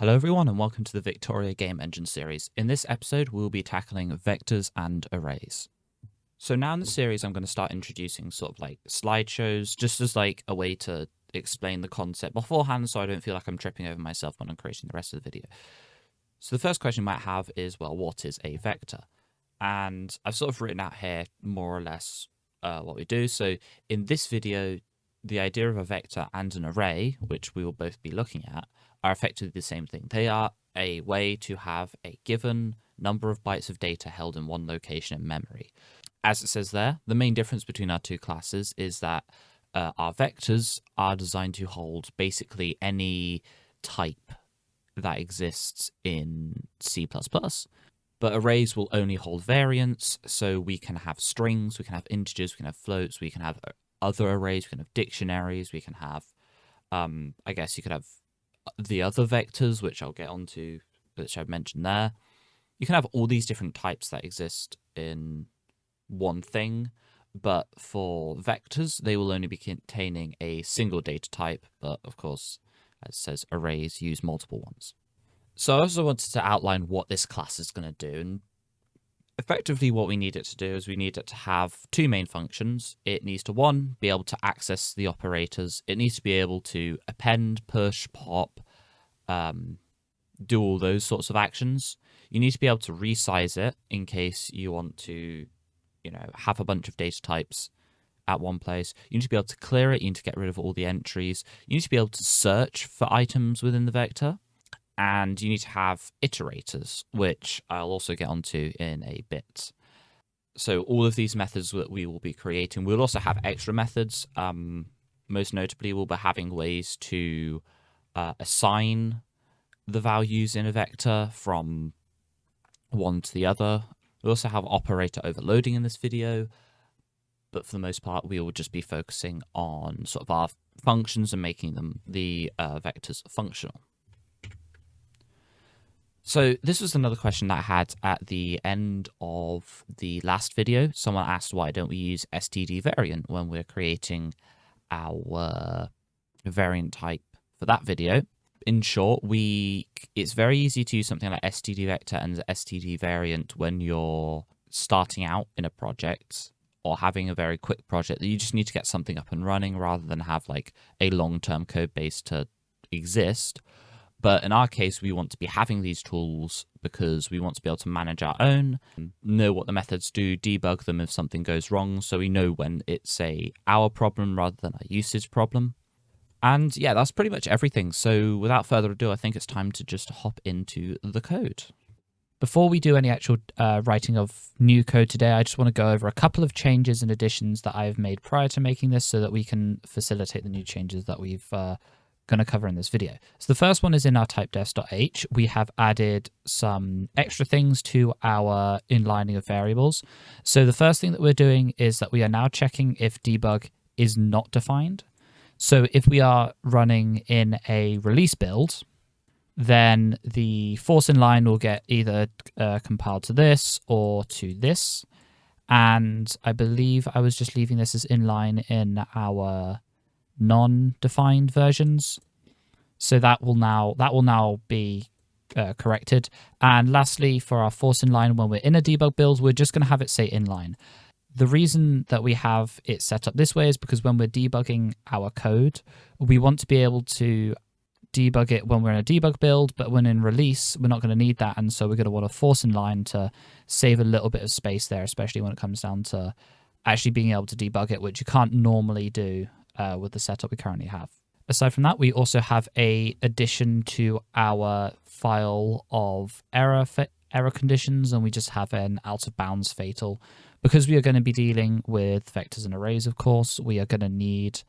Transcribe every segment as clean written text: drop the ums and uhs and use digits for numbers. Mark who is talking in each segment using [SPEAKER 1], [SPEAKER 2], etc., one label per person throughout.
[SPEAKER 1] Hello everyone and welcome to the Victoria Game Engine series. In this episode we'll be tackling vectors and arrays. So now in the series I'm going to start introducing sort of like slideshows just as like a way to explain the concept beforehand so I don't feel like I'm tripping over myself when I'm creating the rest of the video. So the first question you might have is, well, what is a vector? And I've sort of written out here more or less what we do. So in this video, the idea of a vector and an array, which we will both be looking at, are effectively the same thing. They are a way to have a given number of bytes of data held in one location in memory. As it says there, the main difference between our two classes is that our vectors are designed to hold basically any type that exists in C++, but arrays will only hold variants, so we can have strings, we can have integers, we can have floats, we can have other arrays, we can have dictionaries, we can have, I guess you could have the other vectors, which I'll get onto, which I've mentioned there. You can have all these different types that exist in one thing, but for vectors, they will only be containing a single data type, but of course, as it says, arrays use multiple ones. So I also wanted to outline what this class is going to do, and effectively what we need it to do is we need it to have two main functions. It needs to, one, be able to access the operators. It needs to be able to append, push, pop, do all those sorts of actions. You need to be able to resize it in case you want to, have a bunch of data types at one place. You need to be able to clear it. You need to get rid of all the entries. You need to be able to search for items within the vector. And you need to have iterators, which I'll also get onto in a bit. So all of these methods that we will be creating, we'll also have extra methods. Most notably, we'll be having ways to assign the values in a vector from one to the other. We also have operator overloading in this video, but for the most part, we will just be focusing on sort of our functions and making them the vectors functional. So this was another question that I had at the end of the last video. Someone asked, why don't we use std variant when we're creating our variant type for that video? In short, it's very easy to use something like std vector and std variant when you're starting out in a project or having a very quick project that you just need to get something up and running rather than have like a long-term code base to exist. But in our case, we want to be having these tools because we want to be able to manage our own, know what the methods do, debug them if something goes wrong, so we know when it's our problem rather than a usage problem. And yeah, that's pretty much everything. So without further ado, I think it's time to just hop into the code. Before we do any actual writing of new code today, I just want to go over a couple of changes and additions that I've made prior to making this so that we can facilitate the new changes that we've going to cover in this video. So the first one is in our typedefs.h. We have added some extra things to our inlining of variables. So the first thing that we're doing is that we are now checking if debug is not defined. So if we are running in a release build, then the force inline will get either compiled to this or to this. And I believe I was just leaving this as inline in our non-defined versions, so that will now be corrected. And lastly, for our force inline, when we're in a debug build, we're just going to have it say inline. The reason that we have it set up this way is because when we're debugging our code, we want to be able to debug it when we're in a debug build, but when in release, we're not going to need that, and so we're going to want a force inline to save a little bit of space there, especially when it comes down to actually being able to debug it, which you can't normally do with the setup we currently have. Aside from that, we also have a addition to our file of error conditions, and we just have an out of bounds fatal. Because we are going to be dealing with vectors and arrays, of course, we are going to need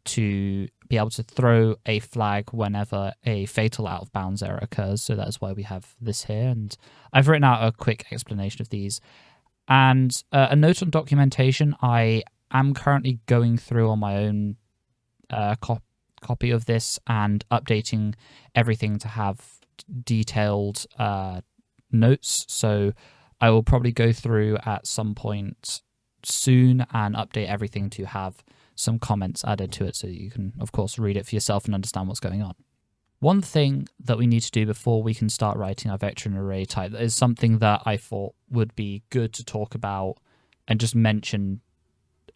[SPEAKER 1] to be able to throw a flag whenever a fatal out of bounds error occurs. So that is why we have this here. And I've written out a quick explanation of these. And a note on documentation, I'm currently going through on my own copy of this and updating everything to have detailed notes. So I will probably go through at some point soon and update everything to have some comments added to it so you can, of course, read it for yourself and understand what's going on. One thing that we need to do before we can start writing our vector and array type is something that I thought would be good to talk about and just mention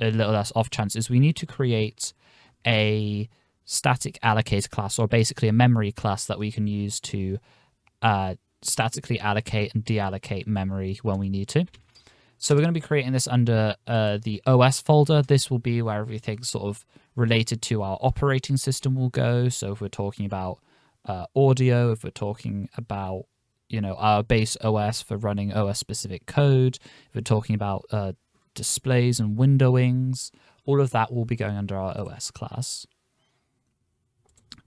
[SPEAKER 1] a little less off chance is we need to create a static allocator class, or basically a memory class that we can use to statically allocate and deallocate memory when we need to. So we're going to be creating this under the OS folder. This will be where everything sort of related to our operating system will go. So if we're talking about audio, if we're talking about, you know, our base OS for running OS specific code, if we're talking about displays and windowings, all of that will be going under our OS class.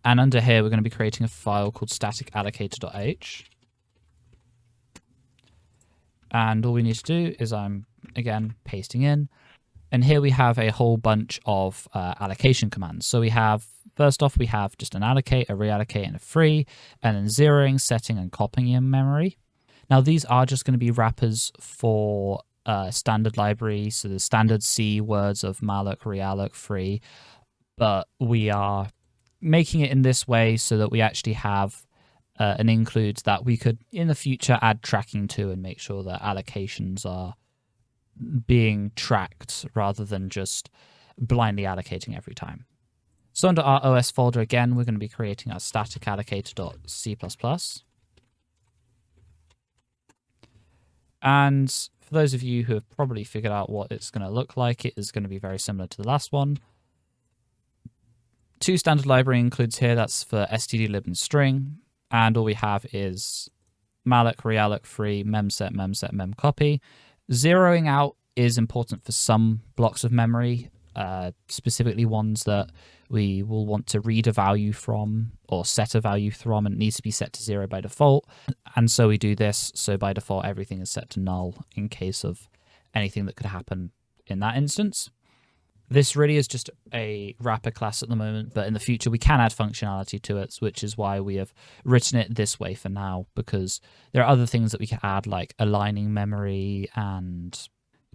[SPEAKER 1] And under here, we're going to be creating a file called StaticAllocator.h. And all we need to do is I'm, again, pasting in. And here we have a whole bunch of allocation commands. So we have, first off, we have just an allocate, a reallocate, and a free, and then zeroing, setting, and copying in memory. Now, these are just going to be wrappers for standard library. So the standard C words of malloc, realloc, free. But we are making it in this way so that we actually have an include that we could in the future add tracking to and make sure that allocations are being tracked rather than just blindly allocating every time. So under our OS folder, again, we're going to be creating our StaticAllocator.c++. And for those of you who have probably figured out what it's going to look like, it is going to be very similar to the last one. 2 standard library includes here, that's for stdlib and string. And all we have is malloc, realloc, free, memset, memcopy. Zeroing out is important for some blocks of memory, specifically ones that we will want to read a value from or set a value from, and it needs to be set to 0 by default. And so we do this, so by default everything is set to null in case of anything that could happen in that instance. This really is just a wrapper class at the moment, but in the future we can add functionality to it, which is why we have written it this way for now, because there are other things that we can add, like aligning memory and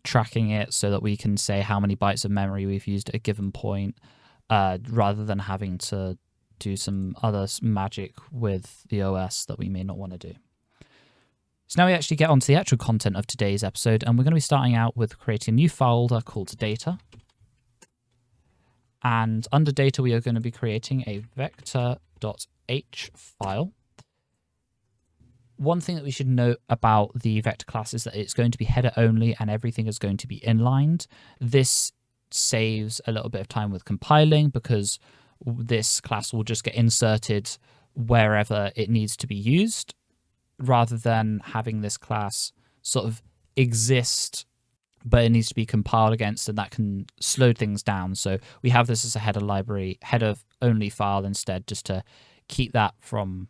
[SPEAKER 1] tracking it so that we can say how many bytes of memory we've used at a given point, rather than having to do some other magic with the OS that we may not want to do. So now we actually get onto the actual content of today's episode, and we're going to be starting out with creating a new folder called data. And under data, we are going to be creating a vector.h file. One thing that we should note about the vector class is that it's going to be header only and everything is going to be inlined. This saves a little bit of time with compiling because this class will just get inserted wherever it needs to be used, rather than having this class sort of exist but it needs to be compiled against, and that can slow things down. So we have this as a header library, header only file instead, just to keep that from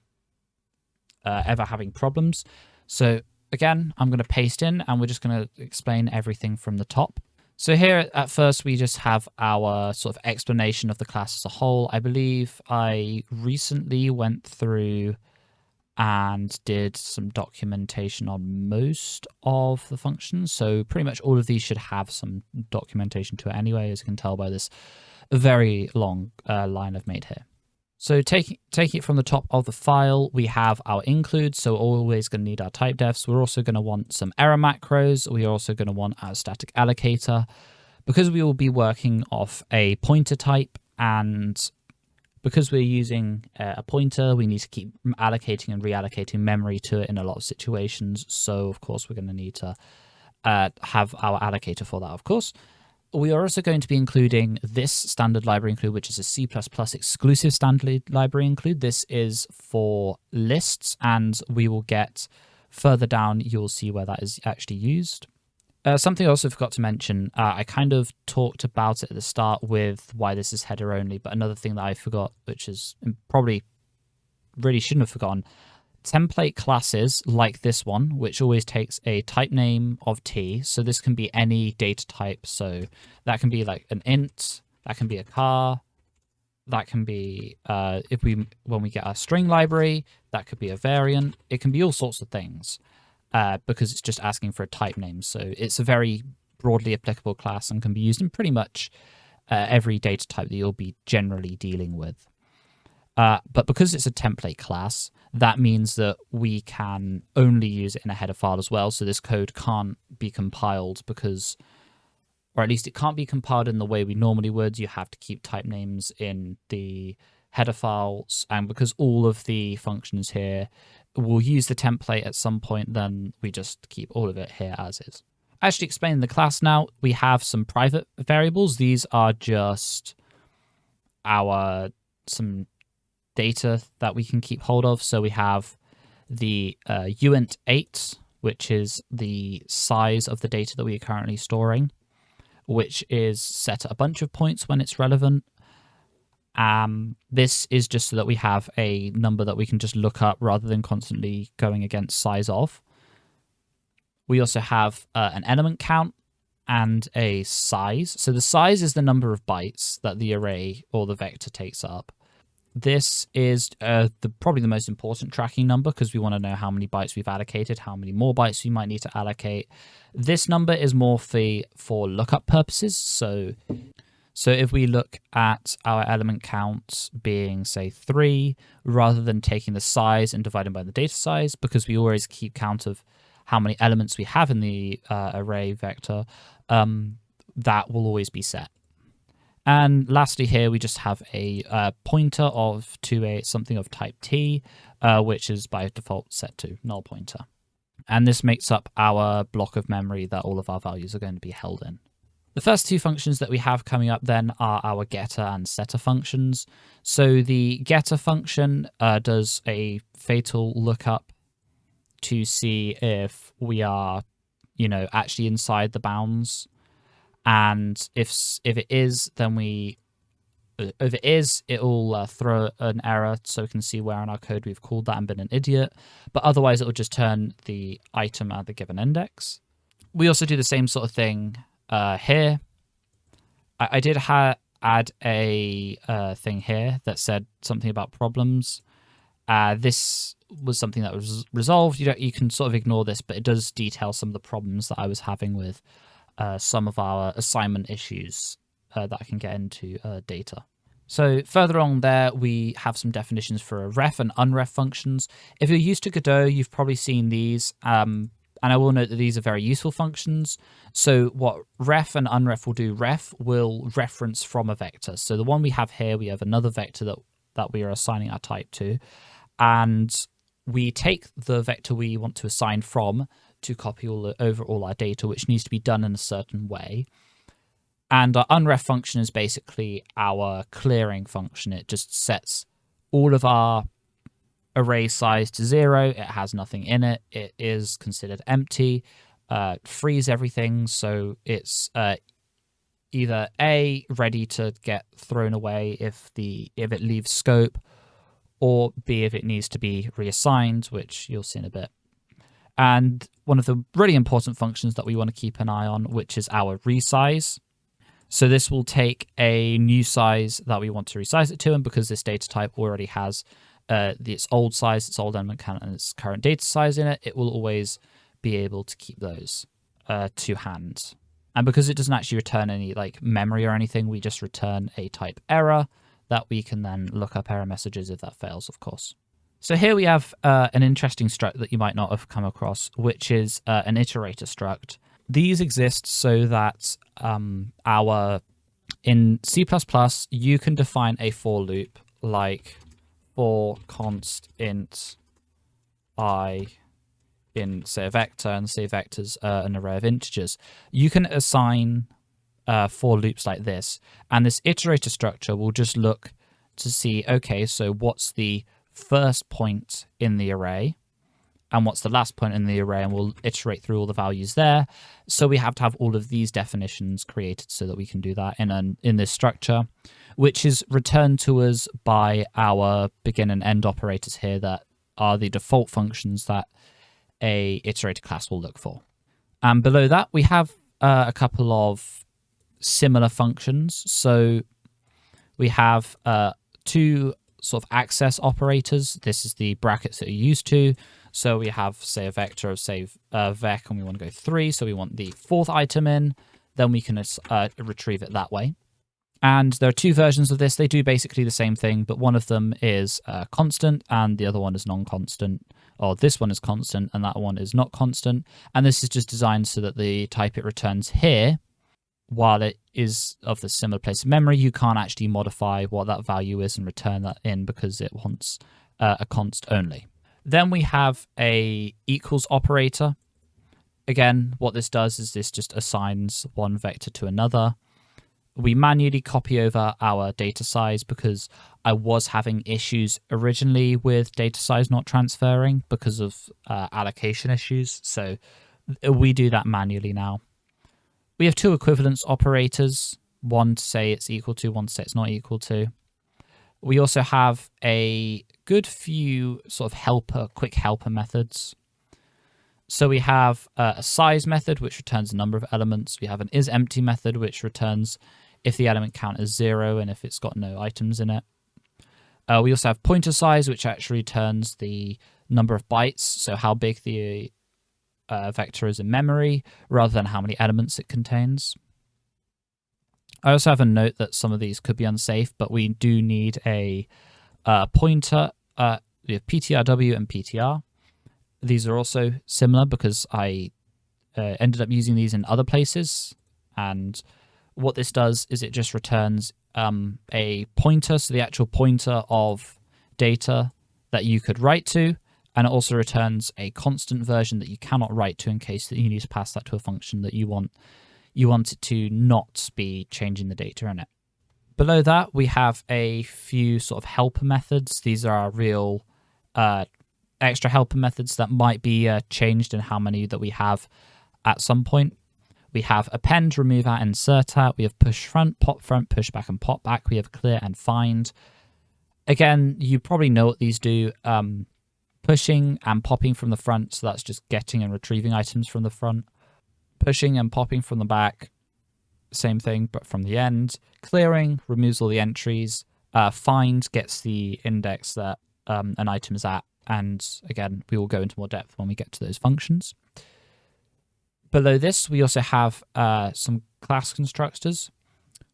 [SPEAKER 1] ever having problems. So again, I'm going to paste in, and we're just going to explain everything from the top. So here at first, we just have our sort of explanation of the class as a whole. I believe I recently went through and did some documentation on most of the functions. So pretty much all of these should have some documentation to it anyway, as you can tell by this very long line I've made here. So taking it from the top of the file, we have our include. So we're always going to need our type defs. We're also going to want some error macros. We're also going to want our static allocator, because we will be working off a pointer type, and because we're using a pointer, we need to keep allocating and reallocating memory to it in a lot of situations. So, of course, we're going to need to have our allocator for that, of course. We are also going to be including this standard library include, which is a C++ exclusive standard library include. This is for lists, and we will get further down, you'll see where that is actually used. Something I also forgot to mention, I kind of talked about it at the start with why this is header only, but another thing that I forgot, which is probably really shouldn't have forgotten, template classes like this one, which always takes a type name of T. So this can be any data type. So that can be like an int, that can be a car, that can be, when we get our string library, that could be a variant. It can be all sorts of things. Because it's just asking for a type name. So it's a very broadly applicable class and can be used in pretty much every data type that you'll be generally dealing with. But because it's a template class, that means that we can only use it in a header file as well. So this code can't be compiled because, or at least it can't be compiled in the way we normally would. You have to keep type names in the header files. And because all of the functions here will use the template at some point, then we just keep all of it here as is. Actually explaining the class now, we have some private variables. These are just some data that we can keep hold of. So we have the uint8, which is the size of the data that we are currently storing, which is set at a bunch of points when it's relevant. This is just so that we have a number that we can just look up rather than constantly going against size of. We also have an element count and a size. So the size is the number of bytes that the array or the vector takes up. This is probably the most important tracking number because we want to know how many bytes we've allocated, how many more bytes we might need to allocate. This number is more for lookup purposes. So if we look at our element count being, say, 3, rather than taking the size and dividing by the data size, because we always keep count of how many elements we have in the array vector, that will always be set. And lastly here, we just have a pointer to something of type t, which is by default set to null pointer. And this makes up our block of memory that all of our values are going to be held in. The first two functions that we have coming up then are our getter and setter functions. So the getter function does a fatal lookup to see if we are, actually inside the bounds. And if it is, it'll throw an error so we can see where in our code we've called that and been an idiot. But otherwise, it will just turn the item at the given index. We also do the same sort of thing here. I did add a thing here that said something about problems. This was something that was resolved. You can sort of ignore this, but it does detail some of the problems that I was having with some of our assignment issues that I can get into data. So further on there, we have some definitions for ref and unref functions. If you're used to Godot, you've probably seen these. And I will note that these are very useful functions. So what ref and unref will do, ref will reference from a vector. So the one we have here, we have another vector that we are assigning our type to. And we take the vector we want to assign from to copy over all our data, which needs to be done in a certain way. And our unref function is basically our clearing function. It just sets all of our array size to 0. It has nothing in it. It is considered empty. Frees everything, so it's either A, ready to get thrown away if it leaves scope, or B, if it needs to be reassigned, which you'll see in a bit. And one of the really important functions that we want to keep an eye on, which is our resize. So this will take a new size that we want to resize it to, and because this data type already has its old size, its old element count, and its current data size in it, it will always be able to keep those to hand. And because it doesn't actually return any memory or anything, we just return a type error that we can then look up error messages if that fails, of course. So here we have an interesting struct that you might not have come across, which is an iterator struct. These exist so that in C++, you can define a for loop like for const int I in, say, a vector, and say vector's an array of integers. You can assign for loops like this, and this iterator structure will just look to see, okay, so what's the first point in the array and what's the last point in the array, and we'll iterate through all the values there. So we have to have all of these definitions created so that we can do that in this structure, which is returned to us by our begin and end operators here that are the default functions that a iterator class will look for. And below that, we have a couple of similar functions. So we have two sort of access operators. This is the brackets that you're used to. So we have, say, a vector of, say, vec, and we want to go 3. So we want the 4th item in. Then we can retrieve it that way. And there are two versions of this. They do basically the same thing, but one of them is constant and the other one is non-constant. Or this one is constant and that one is not constant. And this is just designed so that the type it returns here, while it is of the similar place in memory, you can't actually modify what that value is and return that in because it wants a const only. Then we have a equals operator. Again, what this does is this just assigns one vector to another. We manually copy over our data size because I was having issues originally with data size not transferring because of allocation issues. So we do that manually now. We have two equivalence operators, one to say it's equal to, one to say it's not equal to. We also have a good few sort of quick helper methods. So we have a size method, which returns a number of elements. We have an isEmpty method, which returns if the element count is 0 and if it's got no items in it. We also have pointer size, which actually returns the number of bytes, so how big the vector is in memory, rather than how many elements it contains. I also have a note that some of these could be unsafe, but we do need a pointer. We have PTRW and PTR. These are also similar because I ended up using these in other places. And what this does is it just returns a pointer, so the actual pointer of data that you could write to, and it also returns a constant version that you cannot write to in case that you need to pass that to a function that you want it to not be changing the data in it. Below that, we have a few sort of helper methods. These are our real extra helper methods that might be changed in how many that we have at some point. We have append, remove at, insert at. We have push front, push back, and pop back. We have clear and find. Again, you probably know what these do. Pushing and popping from the front, so that's just getting and retrieving items from the front. Pushing and popping from the back, same thing, but from the end. Clearing removes all the entries. Find gets the index that an item is at. And again, we will go into more depth when we get to those functions. Below this, we also have some class constructors.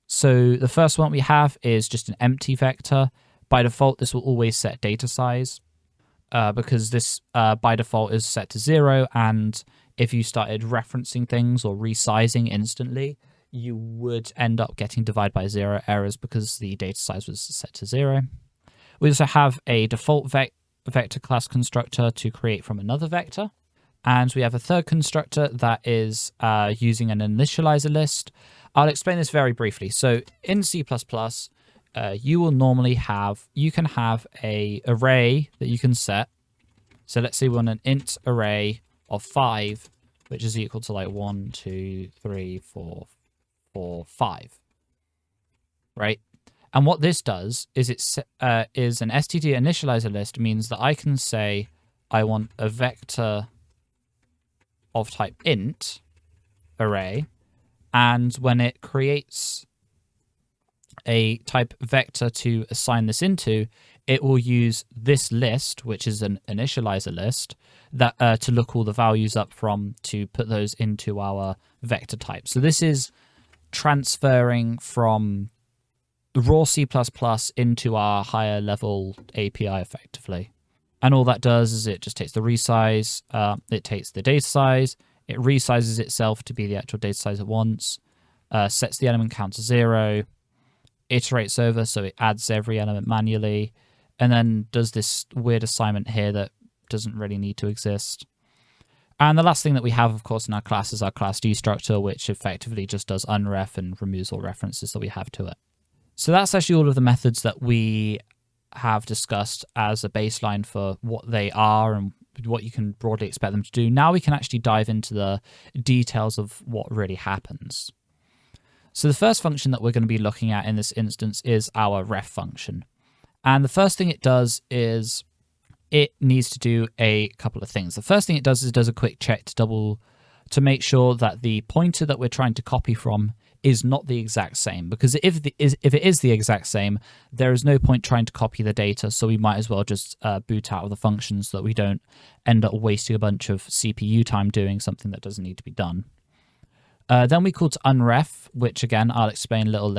[SPEAKER 1] So the first one we have is just an empty vector. By default, this will always set data size because this by default is set to 0. And if you started referencing things or resizing instantly, you would end up getting divide by 0 errors because the data size was set to 0. We also have a default vector class constructor to create from another vector. And we have a third constructor that is using an initializer list. I'll explain this very briefly. So in C++, you will normally you can have an array that you can set. So let's say we want an int array of 5, which is equal to like 1, 2, 3, 4, 5, right? And what this does is is an std initializer list means that I can say I want a vector of type int array, and when it creates a type vector to assign this into, it will use this list, which is an initializer list, that to look all the values up from to put those into our vector type. So this is transferring from raw C++ into our higher level API effectively. And all that does is it just takes the resize, it takes the data size, it resizes itself to be the actual data size it wants, sets the element count to 0, iterates over, so it adds every element manually, and then does this weird assignment here that doesn't really need to exist. And the last thing that we have, of course, in our class is our class destructor, which effectively just does unref and removes all references that we have to it. So that's actually all of the methods that we have discussed as a baseline for what they are and what you can broadly expect them to do. Now we can actually dive into the details of what really happens. So the first function that we're going to be looking at in this instance is our ref function. And the first thing it does is it needs to do a couple of things. The first thing it does is it does a quick check to make sure that the pointer that we're trying to copy from is not the exact same, because if it is the exact same, there is no point trying to copy the data, so we might as well just boot out of the function so that we don't end up wasting a bunch of CPU time doing something that doesn't need to be done. Then we call to unref, which again I'll explain a little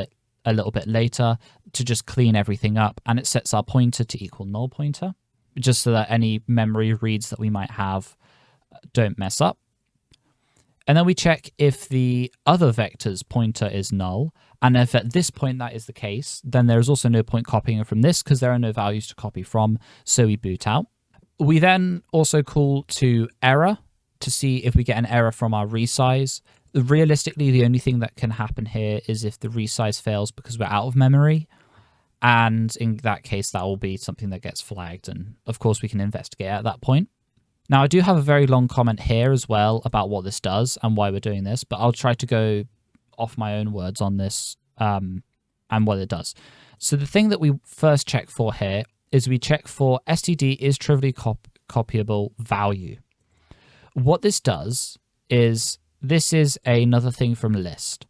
[SPEAKER 1] a little bit later to just clean everything up, and it sets our pointer to equal null pointer, just so that any memory reads that we might have don't mess up. And then we check if the other vector's pointer is null, and if at this point that is the case, then there is also no point copying from this because there are no values to copy from, so we boot out. We then also call to error to see if we get an error from our resize. Realistically, the only thing that can happen here is if the resize fails because we're out of memory, and in that case, that will be something that gets flagged, and of course we can investigate at that point. Now, I do have a very long comment here as well about what this does and why we're doing this, but I'll try to go off my own words on this and what it does. So the thing that we first check for here is we check for std is trivially copyable value. What this does is this is another thing from list.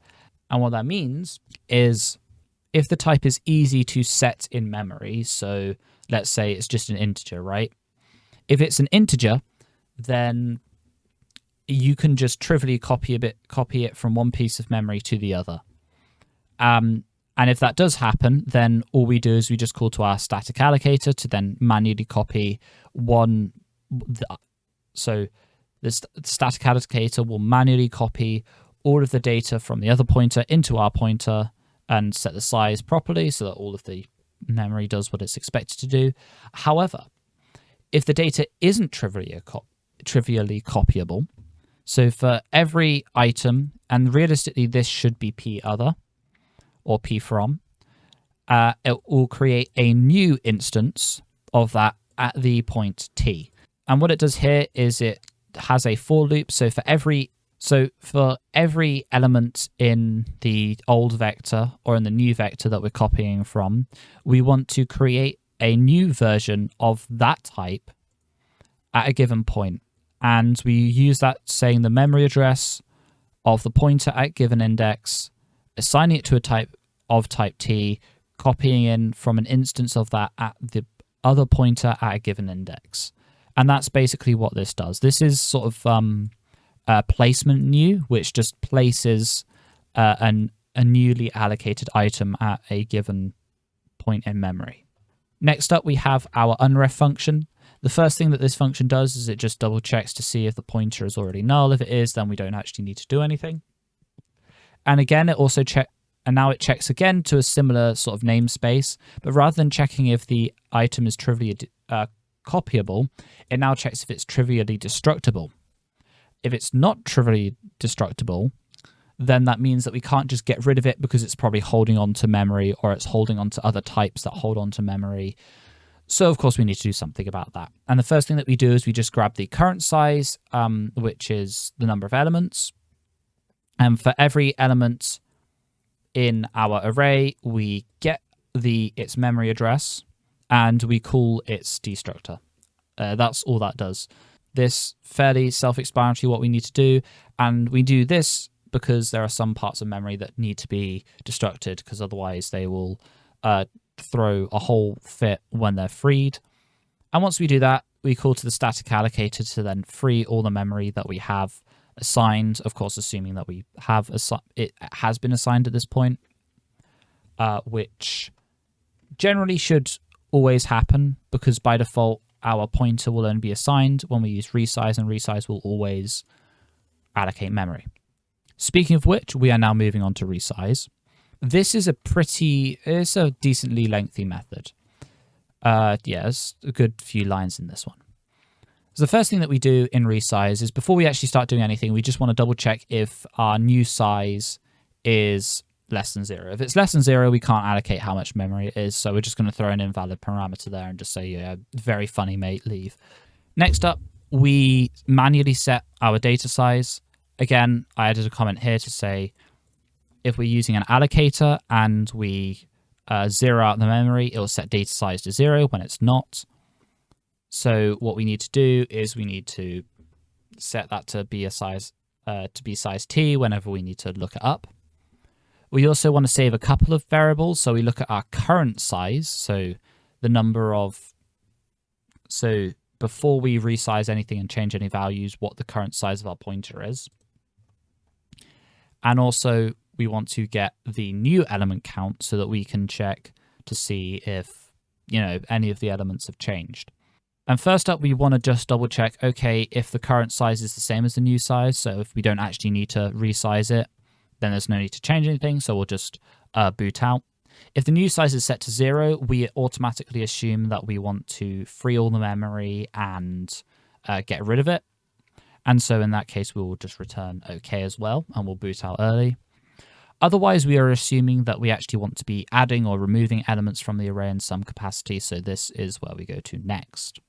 [SPEAKER 1] And what that means is if the type is easy to set in memory, so let's say it's just an integer, right? If it's an integer, then you can just trivially copy it from one piece of memory to the other. And if that does happen, then all we do is we just call to our StaticAllocator to then manually copy one. So the StaticAllocator will manually copy all of the data from the other pointer into our pointer and set the size properly so that all of the memory does what it's expected to do. However, if the data isn't trivially copyable, so for every item, and realistically this should be p other or p from, it will create a new instance of that at the point t. And what it does here is it has a for loop. So for every element in the old vector or in the new vector that we're copying from, we want to create a new version of that type at a given point. And we use that saying the memory address of the pointer at given index, assigning it to a type of type t, copying in from an instance of that at the other pointer at a given index. And that's basically what this does. This is sort of placement new, which just places a newly allocated item at a given point in memory. Next up, we have our unref function. The first thing that this function does is it just double checks to see if the pointer is already null. If it is, then we don't actually need to do anything. And again, it also now it checks again to a similar sort of namespace, but rather than checking if the item is trivially copyable, it now checks if it's trivially destructible. If it's not trivially destructible, then that means that we can't just get rid of it because it's probably holding on to memory or it's holding on to other types that hold on to memory. So, of course, we need to do something about that. And the first thing that we do is we just grab the current size, which is the number of elements. And for every element in our array, we get its memory address and we call its destructor. That's all that does. This fairly self-explanatory what we need to do. And we do this because there are some parts of memory that need to be destructed because otherwise they will throw a whole fit when they're freed. And once we do that, we call to the StaticAllocator to then free all the memory that we have assigned, of course, assuming that we have it has been assigned at this point, which generally should always happen because by default, our pointer will only be assigned when we use resize, and resize will always allocate memory. Speaking of which, we are now moving on to resize. This is it's a decently lengthy method. There's a good few lines in this one. So the first thing that we do in resize is before we actually start doing anything, we just want to double check if our new size is less than 0. If it's less than 0, we can't allocate how much memory it is. So we're just going to throw an invalid parameter there and just say, yeah, very funny, mate, leave. Next up, we manually set our data size. Again, I added a comment here to say, if we're using an allocator and we zero out the memory, it will set data size to 0 when it's not. So what we need to do is we need to set that to be size t whenever we need to look it up. We also want to save a couple of variables. So we look at our current size. So the number of, so before we resize anything and change any values, what the current size of our pointer is. And also we want to get the new element count so that we can check to see if, any of the elements have changed. And first up, we want to just double check, okay, if the current size is the same as the new size. So if we don't actually need to resize it, then there's no need to change anything. So we'll just boot out. If the new size is set to 0, we automatically assume that we want to free all the memory and get rid of it. And so in that case, we will just return OK as well, and we'll boot out early. Otherwise, we are assuming that we actually want to be adding or removing elements from the array in some capacity. So this is where we go to next.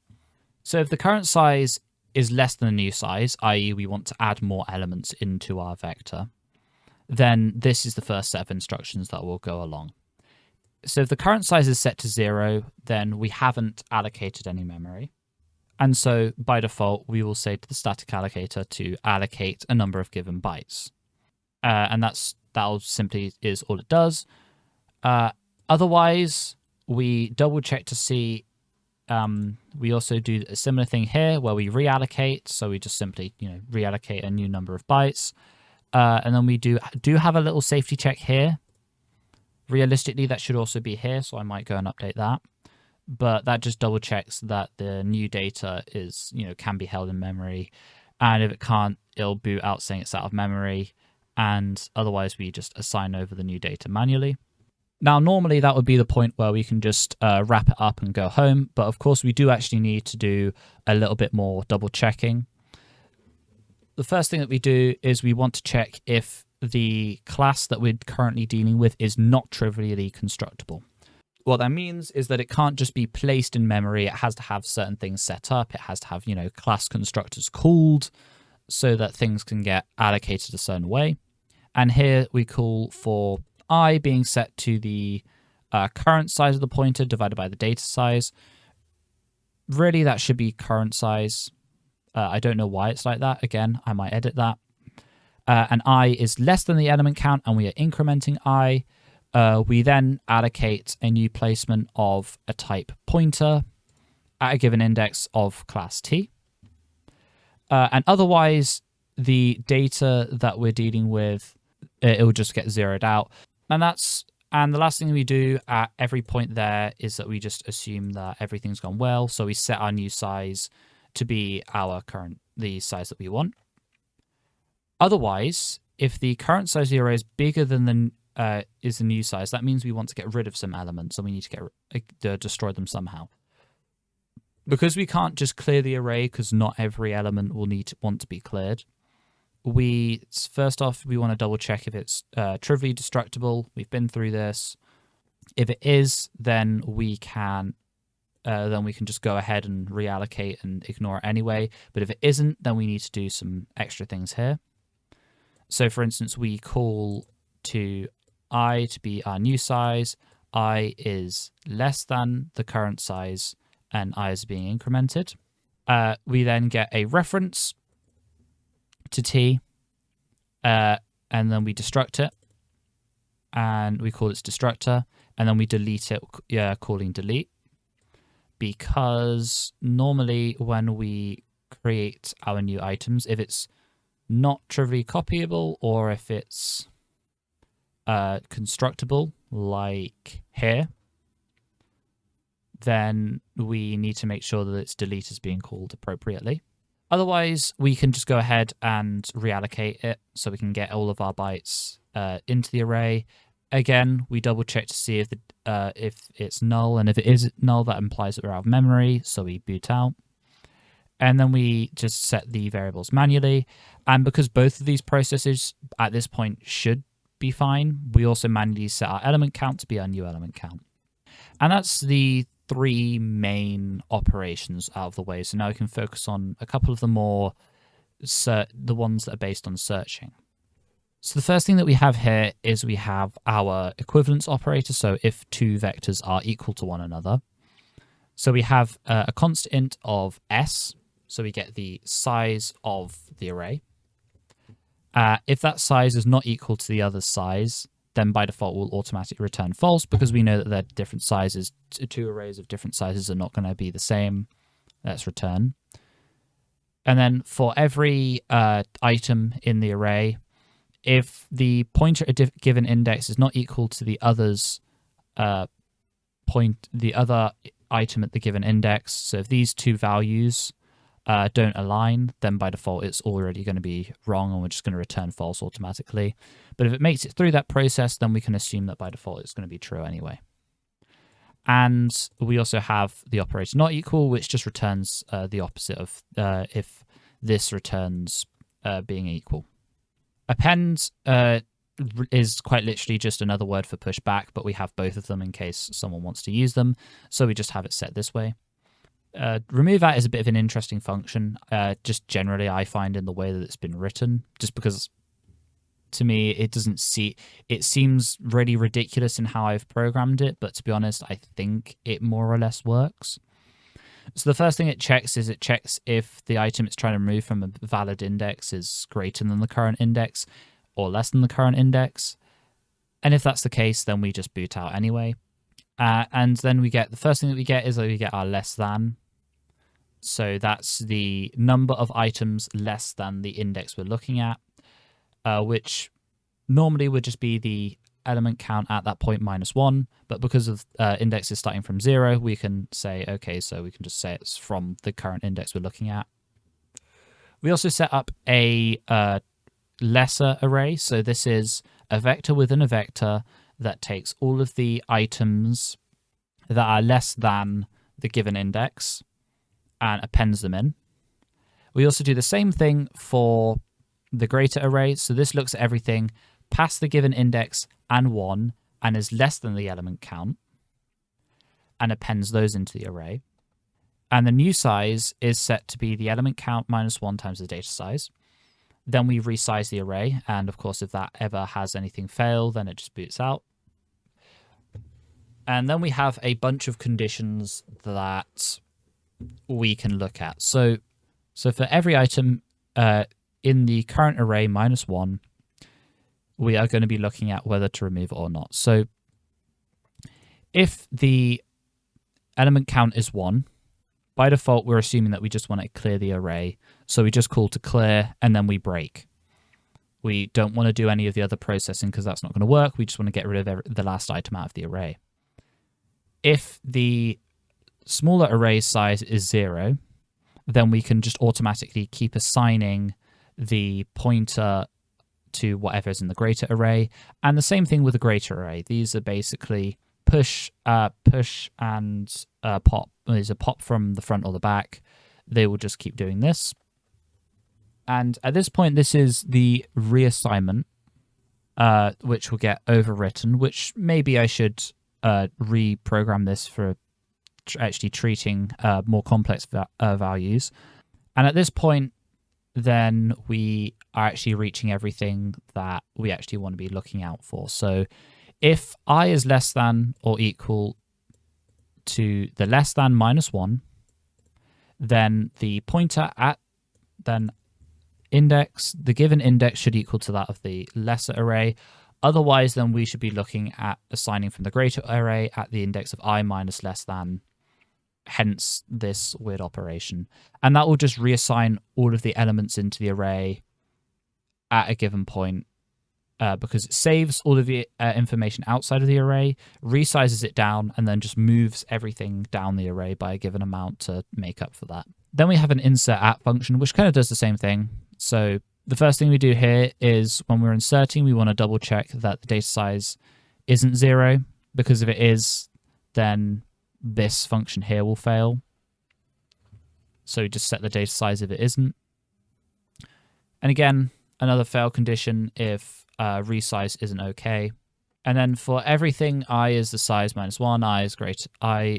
[SPEAKER 1] So if the current size is less than the new size, i.e. we want to add more elements into our vector, then this is the first set of instructions that will go along. So if the current size is set to 0, then we haven't allocated any memory. And so by default, we will say to the static allocator to allocate a number of given bytes. And that'll simply is all it does. Otherwise, we double check to see. We also do a similar thing here where we reallocate. So we just simply, reallocate a new number of bytes. And then we do have a little safety check here. Realistically, that should also be here, so I might go and update that. But that just double checks that the new data is, can be held in memory. And if it can't, it'll boot out saying it's out of memory. And otherwise, we just assign over the new data manually. Now, normally that would be the point where we can just wrap it up and go home. But of course, we do actually need to do a little bit more double checking. The first thing that we do is we want to check if the class that we're currently dealing with is not trivially constructible. What that means is that it can't just be placed in memory. It has to have certain things set up. It has to have, class constructors called so that things can get allocated a certain way. And here we call for I being set to the current size of the pointer divided by the data size. Really, that should be current size. I don't know why it's like that. Again, I might edit that. And I is less than the element count, and we are incrementing I. We then allocate a new placement of a type pointer at a given index of class T. And otherwise, the data that we're dealing with, it will just get zeroed out. And the last thing we do at every point there is that we just assume that everything's gone well. So we set our new size to be the size that we want. Otherwise, if the current size of the array is bigger than the new size, that means we want to get rid of some elements and we need to destroy them somehow. Because we can't just clear the array because not every element will want to be cleared. First off, we want to double check if it's trivially destructible. We've been through this. If it is, then we can just go ahead and reallocate and ignore it anyway. But if it isn't, then we need to do some extra things here. So for instance, we call to I to be our new size. I is less than the current size, and I is being incremented. We then get a reference to T, and then we destruct it, and we call its destructor, and then we delete it, calling delete. Because normally when we create our new items, if it's not trivially copyable or if it's constructible, like here, then we need to make sure that its delete is being called appropriately. Otherwise, we can just go ahead and reallocate it so we can get all of our bytes into the array. Again, we double check to see if it's null, and if it is null, that implies that we're out of memory, so we boot out. And then we just set the variables manually. And because both of these processes at this point should be fine, we also manually set our element count to be our new element count. And that's the 3 main operations out of the way. So now we can focus on a couple of the the ones that are based on searching. So the first thing that we have here is we have our equivalence operator. So if 2 vectors are equal to one another. So we have a constant int of s. So we get the size of the array. If that size is not equal to the other size, then by default we'll automatically return false because we know that they're different sizes. 2 arrays of different sizes are not going to be the same. Let's return. And then for every item in the array, if the pointer at a given index is not equal to the other's the other item at the given index, so if these two values don't align, then by default it's already going to be wrong and we're just going to return false automatically. But if it makes it through that process, then we can assume that by default it's going to be true anyway. And we also have the operator not equal, which just returns the opposite of if this returns being equal. Append is quite literally just another word for push back, but we have both of them in case someone wants to use them. So we just have it set this way. Remove at is a bit of an interesting function, just generally I find in the way that it's been written, just because to me it seems really ridiculous in how I've programmed it, but to be honest, I think it more or less works. So the first thing it checks is if the item it's trying to remove from a valid index is greater than the current index or less than the current index. And if that's the case, then we just boot out anyway. And then the first thing that we get is that we get our less than. So that's the number of items less than the index we're looking at, which normally would just be the element count at that point -1. But because of indexes starting from 0, we can say, okay, so we can just say it's from the current index we're looking at. We also set up a lesser array. So this is a vector within a vector that takes all of the items that are less than the given index and appends them in. We also do the same thing for the greater array. So this looks at everything past the given index and 1 and is less than the element count and appends those into the array. And the new size is set to be the element count -1 times the data size. Then we resize the array, and of course if that ever has anything fail, then it just boots out. And then we have a bunch of conditions that we can look at. So for every item in the current array -1, we are going to be looking at whether to remove it or not. So if the element count is 1, by default, we're assuming that we just want to clear the array. So we just call to clear, and then we break. We don't want to do any of the other processing because that's not going to work. We just want to get rid of the last item out of the array. If the smaller array size is 0, then we can just automatically keep assigning the pointer to whatever is in the greater array. And the same thing with the greater array. These are basically push and pop. There's a pop from the front or the back. They will just keep doing this. And at this point, this is the reassignment, which will get overwritten, which maybe I should reprogram this for actually treating more complex values. And at this point, then we are actually reaching everything that we actually want to be looking out for. So if I is less than or equal to the less than -1, then the pointer at then index, the given index should equal to that of the lesser array. Otherwise, then we should be looking at assigning from the greater array at the index of I minus less than, hence this weird operation. And that will just reassign all of the elements into the array at a given point because it saves all of the information outside of the array, resizes it down, and then just moves everything down the array by a given amount to make up for that. Then we have an insert at function, which kind of does the same thing. So the first thing we do here is when we're inserting, we want to double check that the data size isn't 0, because if it is, then this function here will fail. So just set the data size if it isn't. And again, another fail condition if resize isn't okay. And then for everything, I is the size -1, I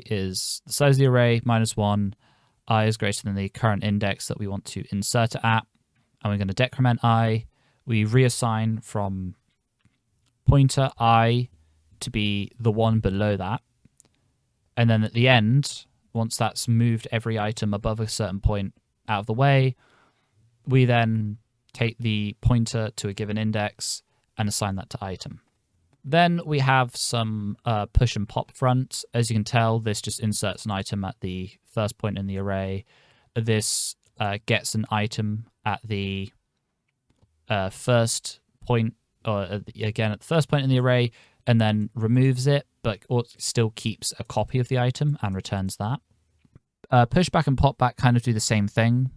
[SPEAKER 1] is the size of the array -1, I is greater than the current index that we want to insert it at. And we're going to decrement I. We reassign from pointer I to be the one below that. And then at the end, once that's moved every item above a certain point out of the way, we then take the pointer to a given index and assign that to item. Then we have some push and pop front. As you can tell, this just inserts an item at the first point in the array. This gets an item at the first point, or again at the first point in the array, and then removes it, but still keeps a copy of the item and returns that. Pushback and popback kind of do the same thing,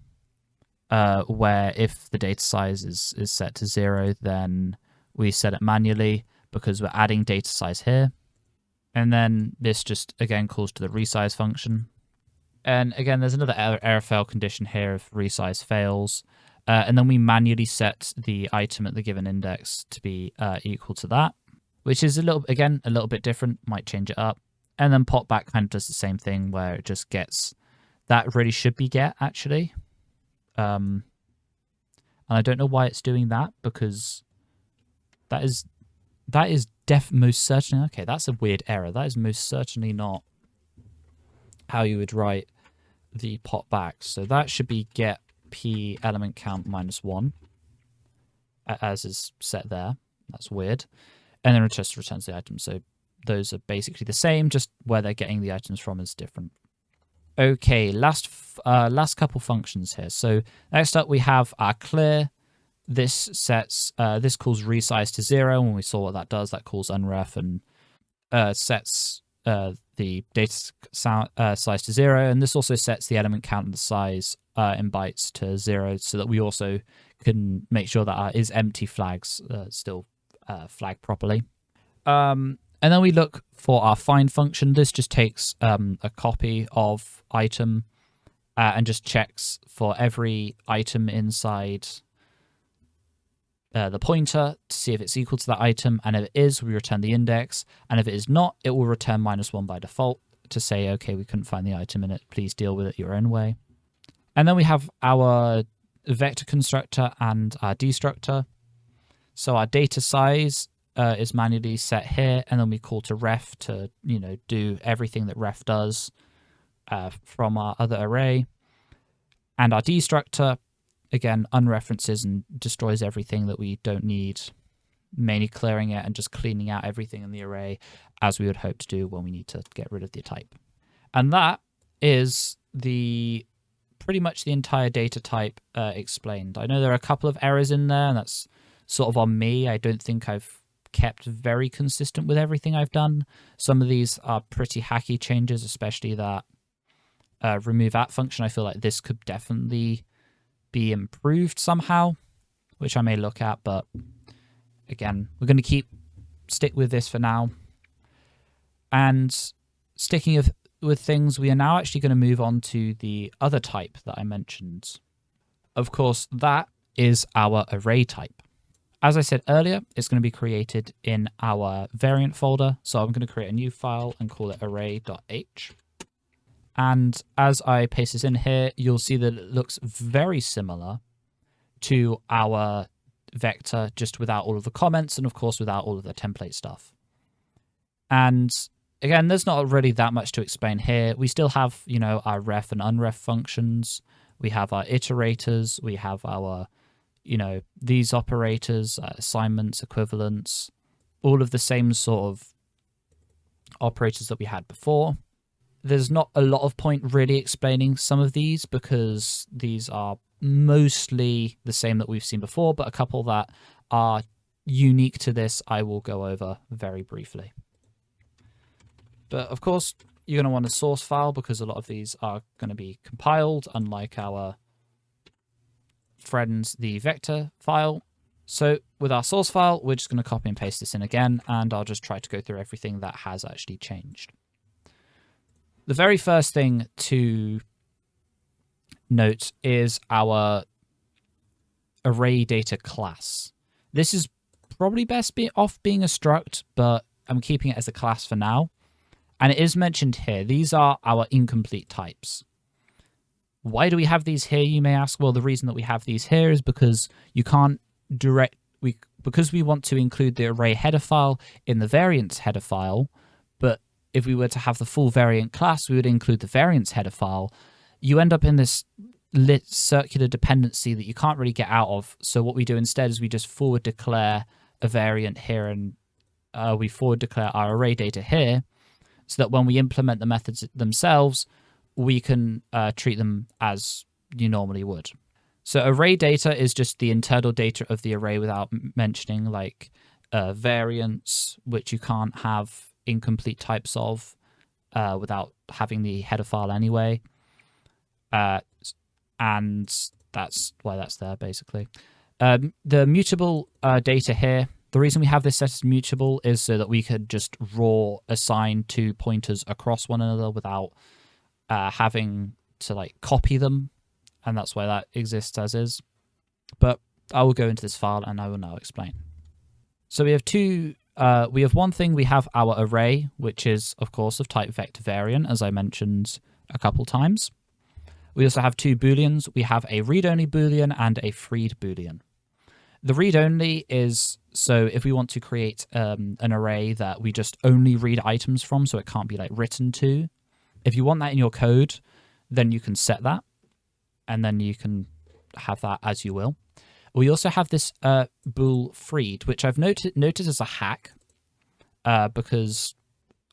[SPEAKER 1] where if the data size is set to 0, then we set it manually because we're adding data size here. And then this just, again, calls to the resize function. And again, there's another error fail condition here if resize fails. And then we manually set the item at the given index to be equal to that, which is a little bit different, might change it up. And then popback kind of does the same thing where it just gets, that really should be get actually. And I don't know why it's doing that, because that is most certainly, okay, that's a weird error. That is most certainly not how you would write the popback. So that should be get p element count -1, as is set there. That's weird. And then it just returns the item. So those are basically the same, just where they're getting the items from is different. Okay, last couple functions here. So next up we have our clear. This sets this calls resize to 0. When we saw what that does, that calls unref and sets the data size to 0. And this also sets the element count and the size in bytes to 0, so that we also can make sure that our is empty flags still flag properly. And then we look for our find function. This just takes a copy of item and just checks for every item inside the pointer to see if it's equal to that item. And if it is, we return the index. And if it is not, it will return -1 by default to say, okay, we couldn't find the item in it. Please deal with it your own way. And then we have our vector constructor and our destructor. So our data size is manually set here, and then we call to ref to, do everything that ref does from our other array. And our destructor, again, unreferences and destroys everything that we don't need, mainly clearing it and just cleaning out everything in the array, as we would hope to do when we need to get rid of the type. And that is pretty much the entire data type explained. I know there are a couple of errors in there, and that's sort of on me. I don't think I've kept very consistent with everything I've done. Some of these are pretty hacky changes, especially that remove at function. I feel like this could definitely be improved somehow, which I may look at, but again, we're going to stick with this for now. And sticking with things, we are now actually going to move on to the other type that I mentioned. Of course, that is our array type. As I said earlier, it's going to be created in our variant folder. So I'm going to create a new file and call it array.h. And as I paste this in here, you'll see that it looks very similar to our vector, just without all of the comments and, of course, without all of the template stuff. And again, there's not really that much to explain here. We still have, our ref and unref functions. We have our iterators. We have our these operators, assignments, equivalents, all of the same sort of operators that we had before. There's not a lot of point really explaining some of these, because these are mostly the same that we've seen before, but a couple that are unique to this I will go over very briefly. But of course, you're going to want a source file, because a lot of these are going to be compiled, unlike our friends, the vector file. So with our source file, we're just going to copy and paste this in again, and I'll just try to go through everything that has actually changed. The very first thing to note is our array data class. This is probably best off being a struct, but I'm keeping it as a class for now. And it is mentioned here. These are our incomplete types. Why do we have these here, you may ask? Well, the reason that we have these here is because you can't because we want to include the array header file in the variance header file, but if we were to have the full variant class, we would include the variance header file. You end up in this lit circular dependency that you can't really get out of. So what we do instead is we just forward declare a variant here, and we forward declare our array data here, so that when we implement the methods themselves, we can treat them as you normally would. So array data is just the internal data of the array without mentioning like variants, which you can't have incomplete types of without having the header file anyway. And that's why that's there, basically. The mutable data here, the reason we have this set as mutable is so that we could just raw assign two pointers across one another without having to like copy them. And that's why that exists as is. But I will go into this file and I will now explain. So we have one thing, we have our array, which is, of course, of type vector variant, as I mentioned a couple times. We also have two booleans. We have a read-only boolean and a freed boolean. The read-only is so if we want to create an array that we just only read items from, so it can't be like written to. If you want that in your code, then you can set that, and then you can have that as you will. We also have this bool freed, which I've noticed as a hack, because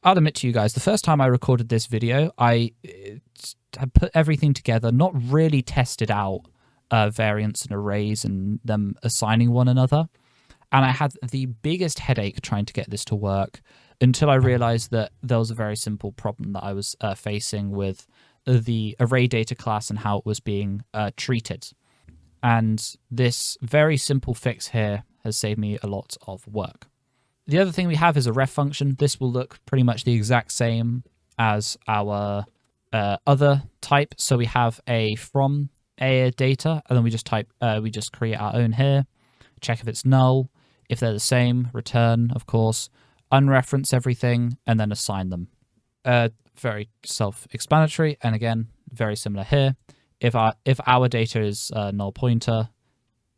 [SPEAKER 1] I'll admit to you guys, the first time I recorded this video, I had put everything together, not really tested out variants and arrays and them assigning one another. And I had the biggest headache trying to get this to work until I realized that there was a very simple problem that I was facing with the array data class and how it was being treated. And this very simple fix here has saved me a lot of work. The other thing we have is a ref function. This will look pretty much the exact same as our other type. So we have a from a data, and then we just create our own here, check if it's null. If they're the same, return, of course, unreference everything, and then assign them. Very self-explanatory, and again, very similar here. If our data is null pointer,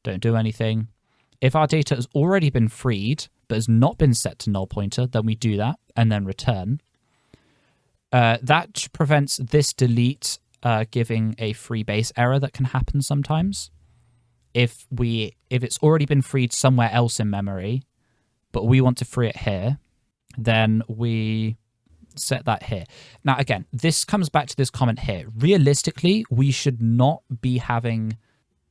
[SPEAKER 1] don't do anything. If our data has already been freed but has not been set to null pointer, then we do that and then return. That prevents this delete giving a free base error that can happen sometimes. If it's already been freed somewhere else in memory, but we want to free it here, then we set that here. Now, again, this comes back to this comment here. Realistically, we should not be having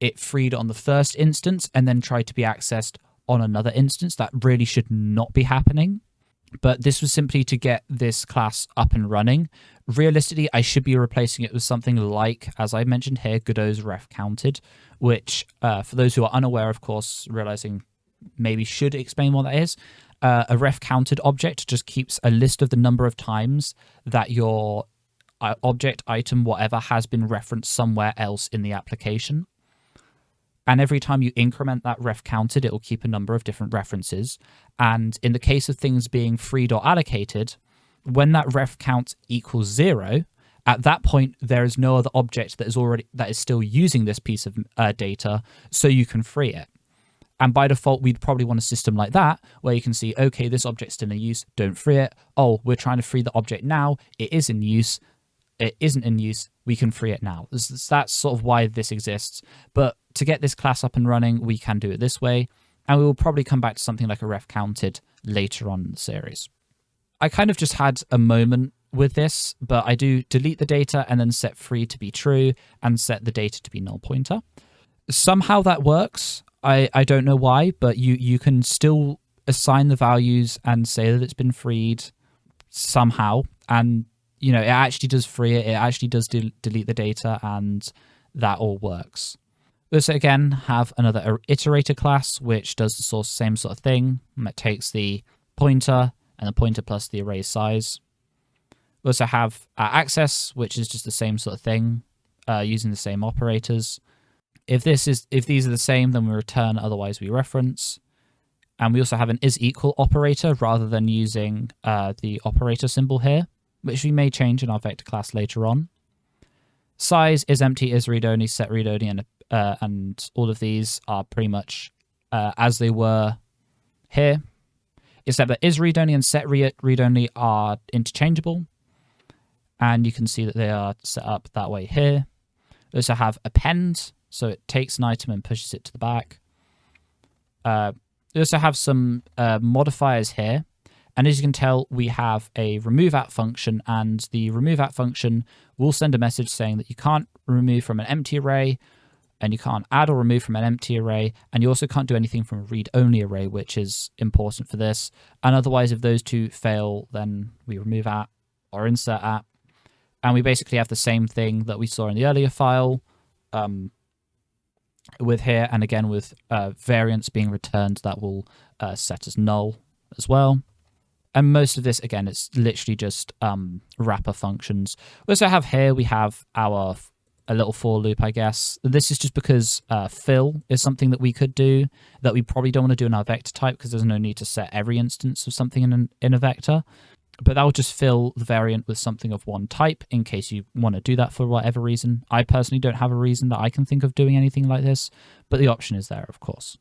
[SPEAKER 1] it freed on the first instance and then try to be accessed on another instance. That really should not be happening. But this was simply to get this class up and running. Realistically, I should be replacing it with something like, as I mentioned here, Godot's ref counted, which for those who are unaware, of course, realizing maybe should explain what that is. A ref counted object just keeps a list of the number of times that your object, item, whatever, has been referenced somewhere else in the application. And every time you increment that ref counted, it will keep a number of different references. And in the case of things being freed or allocated, when that ref count equals 0, at that point, there is no other object that is still using this piece of data, so you can free it. And by default, we'd probably want a system like that, where you can see, okay, this object's still in use, don't free it. Oh, we're trying to free the object now, it is in use. It isn't in use, we can free it now. That's sort of why this exists. But to get this class up and running, we can do it this way. And we will probably come back to something like a ref counted later on in the series. I kind of just had a moment with this, but I do delete the data and then set free to be true and set the data to be null pointer. Somehow that works. I don't know why, but you can still assign the values and say that it's been freed somehow. And it actually does free it. It actually does delete the data, and that all works. We also, again, have another iterator class, which does the same sort of thing. And it takes the pointer and the pointer plus the array size. We also have access, which is just the same sort of thing, using the same operators. If these are the same, then we return, otherwise we reference. And we also have an is equal operator rather than using the operator symbol here, which we may change in our vector class later on. Size, is empty, is read-only, set read-only, and all of these are pretty much as they were here, except that is read-only and set read-only are interchangeable, and you can see that they are set up that way here. We also have append, so it takes an item and pushes it to the back. We also have some modifiers here. And as you can tell, we have a remove at function, and the remove at function will send a message saying that you can't remove from an empty array, and you can't add or remove from an empty array, and you also can't do anything from a read-only array, which is important for this. And otherwise, if those two fail, then we remove at or insert at, and we basically have the same thing that we saw in the earlier file with here, and again with variants being returned that will set as null as well. And most of this, again, it's literally just wrapper functions. We also have here, we have a little for loop, I guess. This is just because fill is something that we could do that we probably don't want to do in our vector type because there's no need to set every instance of something in a vector. But that will just fill the variant with something of one type in case you want to do that for whatever reason. I personally don't have a reason that I can think of doing anything like this, but the option is there, of course.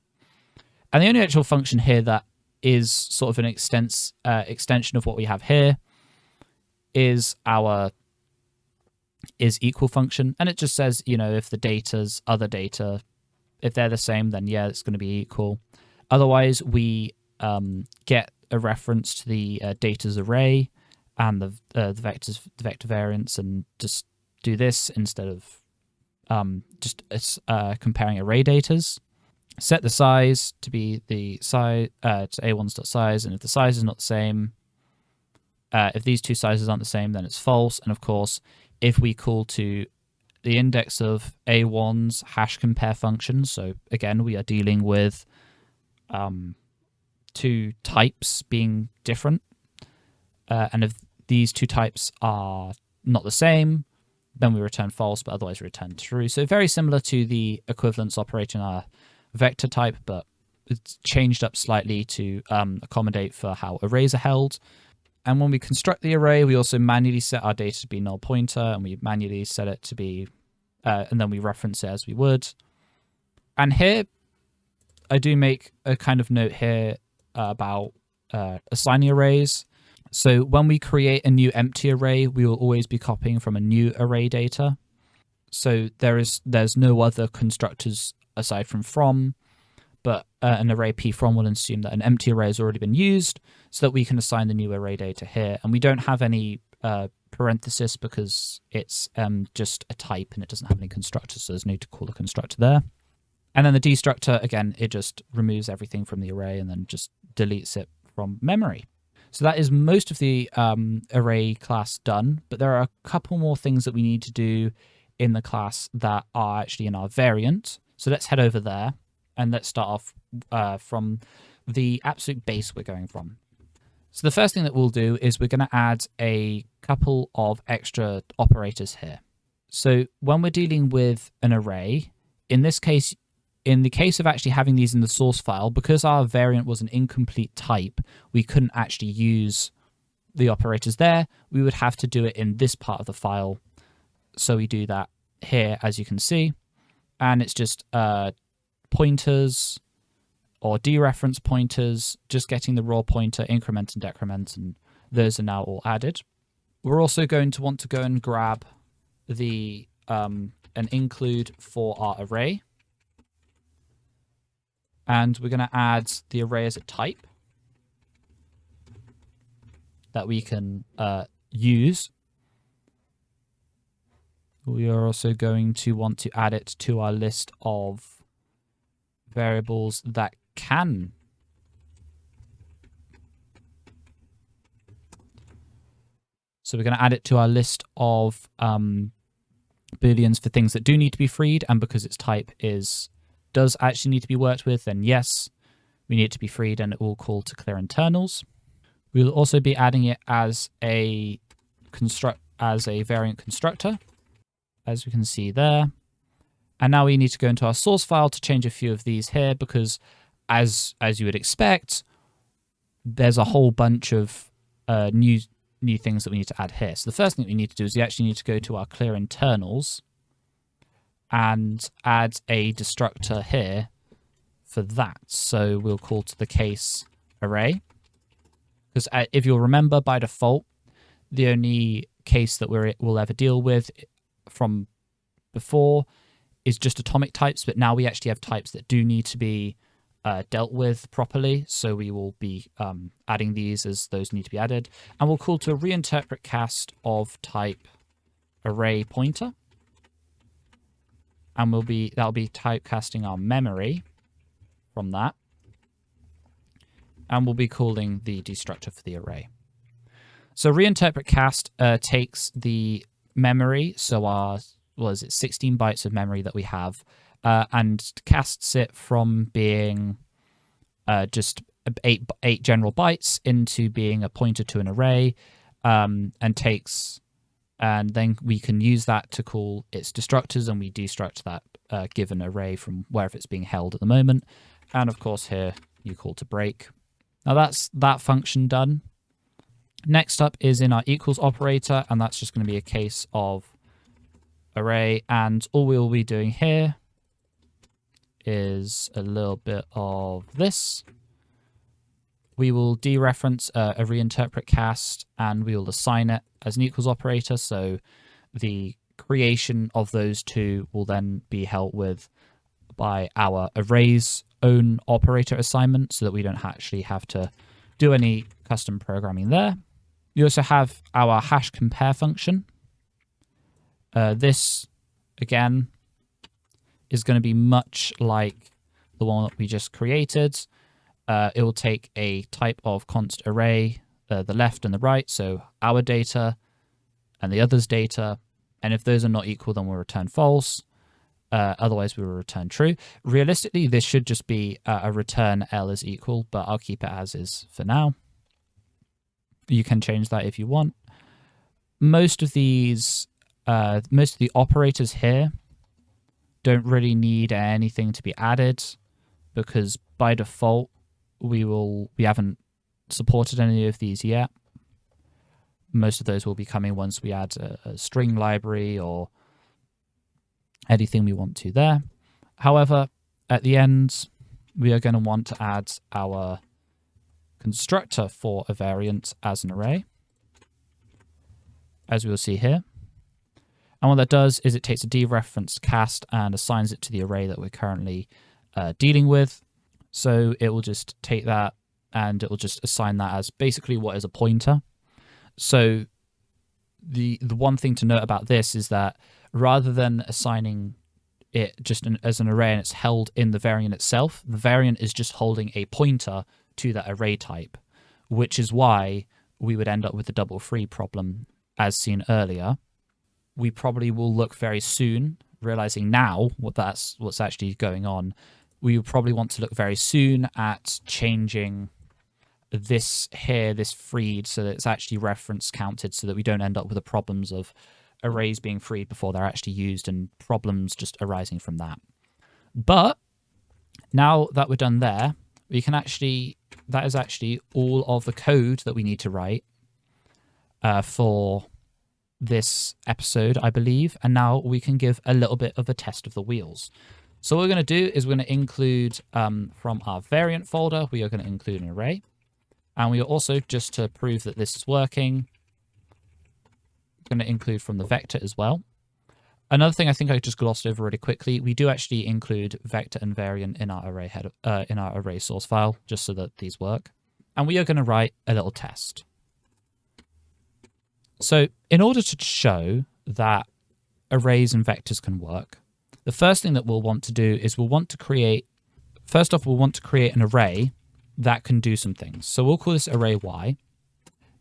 [SPEAKER 1] And the only actual function here that is sort of an extension of what we have here is our equal function. And it just says, if the data's other data, if they're the same, then yeah, it's going to be equal. Otherwise, we get a reference to the data's array and the vector variants, and just do this instead of comparing array datas. Set the size to be the size to a1's.size, and if the size is not the same, if these two sizes aren't the same, then it's false. And of course, if we call to the index of a1's hash compare function, so again we are dealing with two types being different, and if these two types are not the same, then we return false, but otherwise we return true. So very similar to the equivalence operator in our vector type, but it's changed up slightly to accommodate for how arrays are held. And when we construct the array, we also manually set our data to be null pointer, and we manually set it to be, and then we reference it as we would. And here, I do make a kind of note here about assigning arrays. So when we create a new empty array, we will always be copying from a new array data. So there's no other constructors aside from, but an array p from will assume that an empty array has already been used so that we can assign the new array data here. And we don't have any parenthesis because it's just a type and it doesn't have any constructors, so there's no need to call a constructor there. And then the destructor, again, it just removes everything from the array and then just deletes it from memory. So that is most of the array class done, but there are a couple more things that we need to do in the class that are actually in our variant. So let's head over there and let's start off from the absolute base we're going from. So the first thing that we'll do is we're going to add a couple of extra operators here. So when we're dealing with an array, in this case, in the case of actually having these in the source file, because our variant was an incomplete type, we couldn't actually use the operators there. We would have to do it in this part of the file. So we do that here, as you can see. And it's just pointers or dereference pointers, just getting the raw pointer, increment and decrement, and those are now all added. We're also going to want to go and grab the an include for our array. And we're going to add the array as a type that we can use. We are also going to want to add it to our list of variables that can. So we're going to add it to our list of booleans for things that do need to be freed, and because its type does actually need to be worked with, then yes, we need it to be freed, and it will call to clear internals. We will also be adding it as a variant constructor, as we can see there. And now we need to go into our source file to change a few of these here, because as you would expect, there's a whole bunch of new things that we need to add here. So the first thing we need to do is we actually need to go to our clear internals and add a destructor here for that. So we'll call to the case array, because if you'll remember, by default, the only case that we'll ever deal with from before is just atomic types, but now we actually have types that do need to be dealt with properly. So we will be adding these as those need to be added. And we'll call to a reinterpret cast of type array pointer. and that'll be typecasting our memory from that, and we'll be calling the destructor for the array. So reinterpret cast takes the memory, so our 16 bytes of memory that we have, and casts it from being just eight general bytes into being a pointer to an array, and then we can use that to call its destructors, and we destruct that given array from wherever it's being held at the moment. And of course here you call to break. Now that's that function done. Next up is in our equals operator, and that's just going to be a case of array, and all we will be doing here is a little bit of this. We will dereference a reinterpret cast, and we will assign it as an equals operator, so the creation of those two will then be held with by our array's own operator assignment, so that we don't actually have to do any custom programming there. You also have our hash compare function. This, again, is going to be much like the one that we just created. It will take a type of const array, the left and the right, so our data and the other's data. And if those are not equal, then we'll return false. Otherwise, we will return true. Realistically, this should just be a return L is equal, but I'll keep it as is for now. You can change that if you want. Most of the operators here don't really need anything to be added, because by default we haven't supported any of these yet. Most of those will be coming once we add a string library or anything we want to there. However, at the end, we are going to want to add our constructor for a variant as an array, as we will see here. And what that does is it takes a dereferenced cast and assigns it to the array that we're currently dealing with. So it will just take that and it will just assign that as basically what is a pointer. So the one thing to note about this is that rather than assigning it just as an array and it's held in the variant itself, the variant is just holding a pointer to that array type, which is why we would end up with the double free problem as seen earlier. We probably will look very soon, realizing now what's actually going on. We will probably want to look very soon at changing this here, this freed, so that it's actually reference counted, so that we don't end up with the problems of arrays being freed before they're actually used and problems just arising from that. But now that we're done there, we can actually, that is actually all of the code that we need to write for this episode, I believe. And now we can give a little bit of a test of the wheels. So what we're going to do is we're going to include from our variant folder, we are going to include an array. And we are also, just to prove that this is working, going to include from the vector as well. Another thing I think I just glossed over really quickly, we do actually include vector and variant in our array in our array source file, just so that these work. And we are going to write a little test. So in order to show that arrays and vectors can work, the first thing that we'll want to do is we'll want to create an array that can do some things. So we'll call this array y,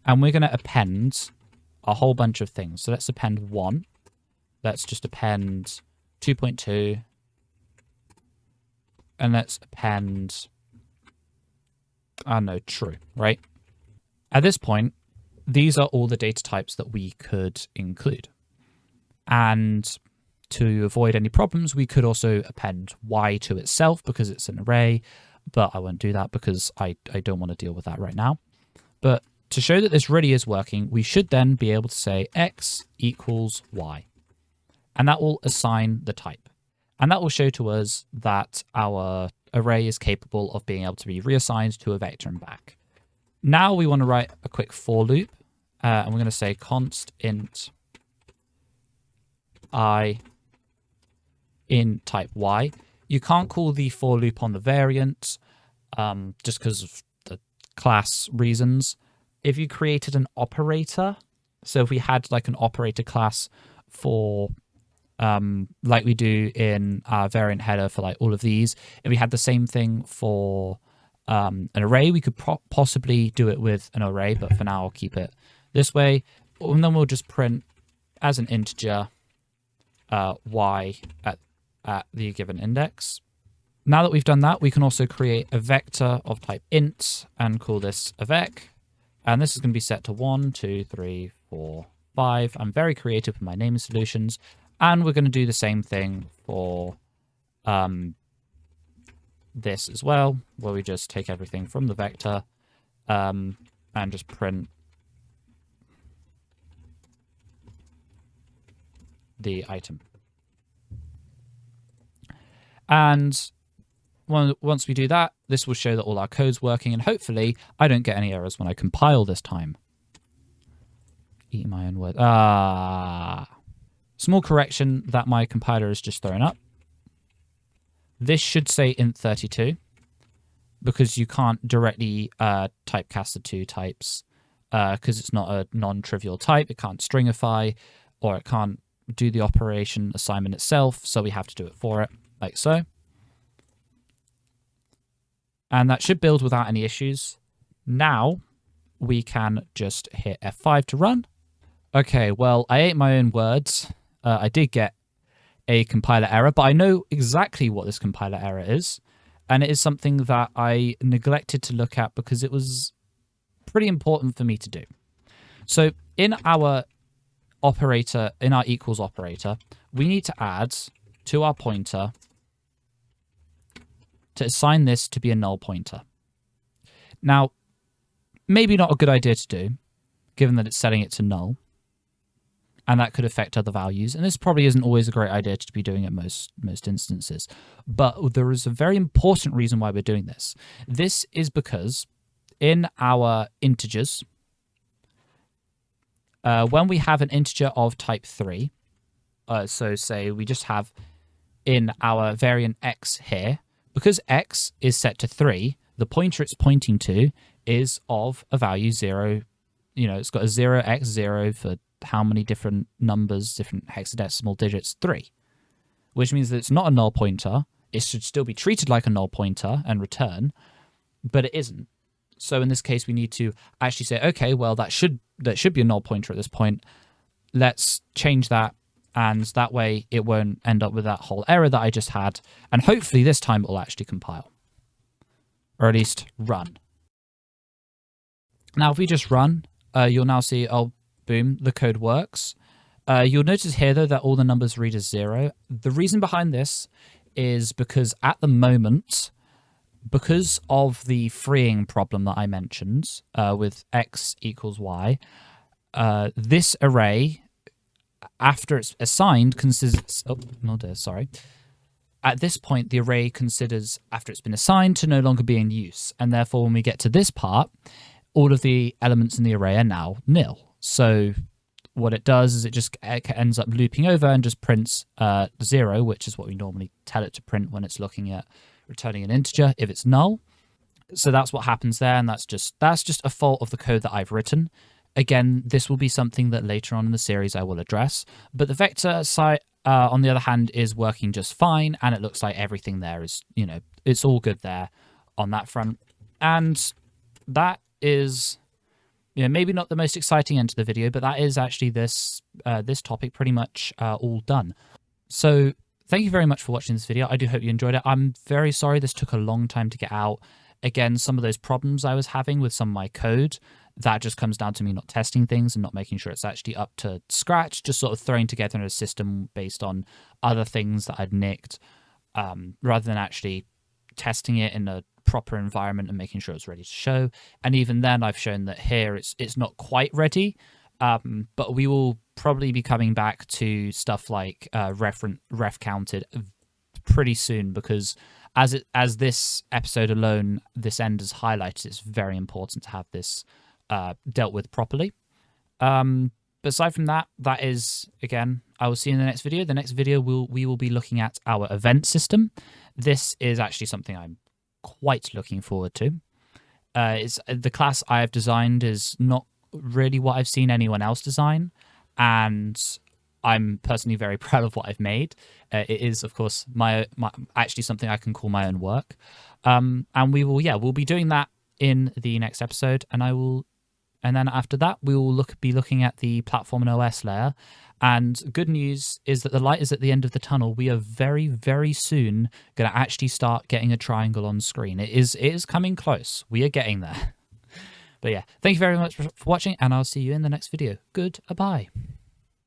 [SPEAKER 1] and we're going to append a whole bunch of things. So let's append 1. Let's just append 2.2. And let's append, true, right? At this point, these are all the data types that we could include. And to avoid any problems, we could also append y to itself because it's an array, but I won't do that because I don't want to deal with that right now. But to show that this really is working, we should then be able to say x equals y. And that will assign the type. And that will show to us that our array is capable of being able to be reassigned to a vector and back. Now we want to write a quick for loop. And we're going to say const int I in type y. You can't call the for loop on the variant just because of the class reasons. If you created an operator, so if we had like an operator class for like we do in our variant header for like all of these. If we had the same thing for an array, we could possibly do it with an array, but for now I'll keep it this way. And then we'll just print as an integer y at the given index. Now that we've done that, we can also create a vector of type int and call this a vec. And this is going to be set to 1, 2, 3, 4, 5. I'm very creative with my naming solutions. And we're going to do the same thing for this as well, where we just take everything from the vector and just print the item. And once we do that, this will show that all our code's working, and hopefully I don't get any errors when I compile this time. Eat my own word. Small correction that my compiler has just thrown up. This should say int32 because you can't directly typecast the two types because it's not a non-trivial type. It can't stringify or it can't do the operation assignment itself, so we have to do it for it, like so. And that should build without any issues. Now we can just hit F5 to run. Okay, well, I ate my own words. I did get a compiler error, but I know exactly what this compiler error is. And it is something that I neglected to look at because it was pretty important for me to do. So in our operator, in our equals operator, we need to add to our pointer to assign this to be a null pointer. Now, maybe not a good idea to do, given that it's setting it to null, and that could affect other values. And this probably isn't always a great idea to be doing at most instances. But there is a very important reason why we're doing this. This is because in our integers, when we have an integer of type 3, so say we just have in our variant x here, because x is set to 3, the pointer it's pointing to is of a value 0. You know, it's got a 0x0 for how many different numbers, different hexadecimal digits? 3. Which means that it's not a null pointer. It should still be treated like a null pointer and return, but it isn't. So in this case, we need to actually say, okay, well, that should be a null pointer at this point. Let's change that, and that way it won't end up with that whole error that I just had. And hopefully this time it will actually compile, or at least run. Now, if we just run, you'll now see, oh, boom, the code works. You'll notice here, though, that all the numbers read as 0. The reason behind this is because at the moment, because of the freeing problem that I mentioned with x equals y, this array, after it's assigned, considers... Oh, no, dear, sorry. At this point, the array considers, after it's been assigned, to no longer be in use. And therefore, when we get to this part, all of the elements in the array are now nil. So what it does is it ends up looping over and just prints 0, which is what we normally tell it to print when it's looking at returning an integer if it's null. So that's what happens there, and that's just a fault of the code that I've written. Again, this will be something that later on in the series I will address. But the vector side, on the other hand, is working just fine, and it looks like everything there is, you know, it's all good there on that front. And that is, you know, maybe not the most exciting end to the video, but that is actually this topic pretty much all done. So thank you very much for watching this video. I do hope you enjoyed it. I'm very sorry this took a long time to get out. Again, some of those problems I was having with some of my code, that just comes down to me not testing things and not making sure it's actually up to scratch, just sort of throwing together a system based on other things that I'd nicked, rather than actually testing it in a proper environment and making sure it's ready to show. And even then, I've shown that here it's not quite ready, but we will probably be coming back to stuff like ref counted pretty soon, because as this episode alone, this end is highlighted, it's very important to have this dealt with properly. But aside from that, that is, again, I will see you in the next video. The next video, we will be looking at our event system. This is actually something I'm quite looking forward to. It's the class I have designed is not really what I've seen anyone else design, and I'm personally very proud of what I've made. It is, of course, my actually something I can call my own work. And we'll be doing that in the next episode, and then after that, we will be looking at the platform and OS layer. And good news is that the light is at the end of the tunnel. We are very, very soon going to actually start getting a triangle on screen. It is coming close. We are getting there. But yeah, thank you very much for watching, and I'll see you in the next video. Goodbye.